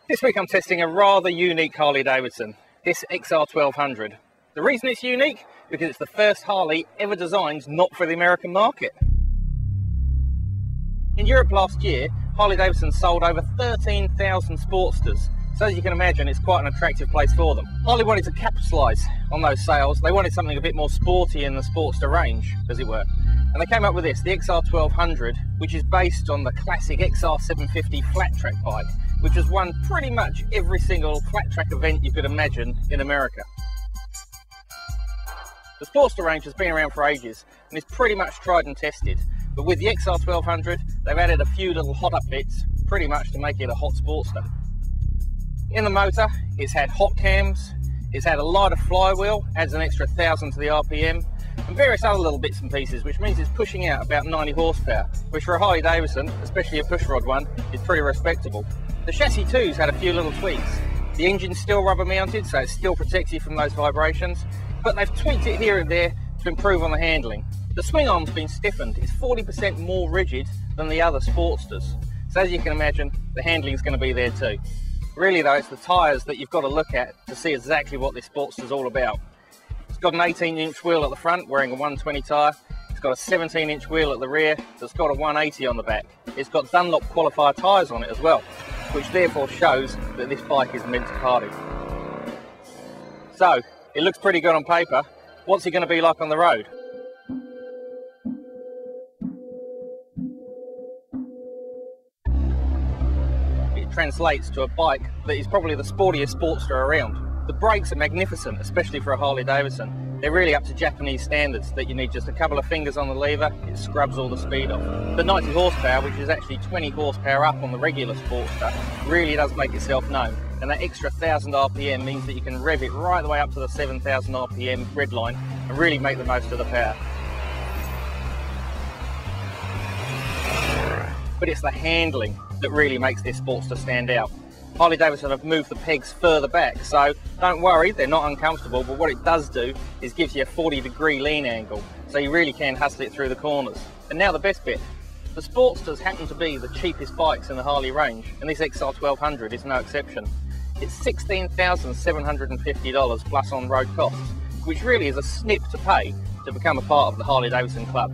This week I'm testing a rather unique Harley Davidson, this XR1200. The reason it's unique, because it's the first Harley ever designed not for the American market. In Europe last year, Harley Davidson sold over 13,000 Sportsters, so as you can imagine it's quite an attractive place for them. Harley wanted to capitalise on those sales. They wanted something a bit more sporty in the Sportster range, as it were. And they came up with this, the XR1200, which is based on the classic XR750 flat track bike, which has won pretty much every single flat track event you could imagine in America. The Sportster range has been around for ages and is pretty much tried and tested, but with the XR1200 they've added a few little hot up bits pretty much to make it a hot Sportster. In the motor it's had hot cams, it's had a lighter flywheel, adds an extra 1,000 to the RPM, and various other little bits and pieces, which means it's pushing out about 90 horsepower, which for a Harley Davidson, especially a pushrod one, is pretty respectable. The chassis too's had a few little tweaks. The engine's still rubber mounted, so it's still protected from those vibrations, but they've tweaked it here and there to improve on the handling. The swing arm's been stiffened. It's 40% more rigid than the other Sportsters. So as you can imagine, the handling's going to be there too. Really though, it's the tyres that you've got to look at to see exactly what this Sportster's all about. It's got an 18-inch wheel at the front, wearing a 120 tyre. It's got a 17-inch wheel at the rear that's got a 180 on the back. It's got Dunlop qualifier tyres on it as well, which therefore shows that this bike is meant to party. So, it looks pretty good on paper. What's it going to be like on the road? It translates to a bike that is probably the sportiest Sportster around. The brakes are magnificent, especially for a Harley Davidson. They're really up to Japanese standards, that you need just a couple of fingers on the lever, it scrubs all the speed off. The 90 horsepower, which is actually 20 horsepower up on the regular Sportster, really does make itself known. And that extra 1,000 RPM means that you can rev it right the way up to the 7,000 RPM red line and really make the most of the power. But it's the handling that really makes this Sportster stand out. Harley Davidson have moved the pegs further back, so don't worry, they're not uncomfortable, but what it does do is gives you a 40-degree lean angle, so you really can hustle it through the corners. And now the best bit. The Sportsters happen to be the cheapest bikes in the Harley range, and this XR1200 is no exception. It's $16,750 plus on-road costs, which really is a snip to pay to become a part of the Harley Davidson club.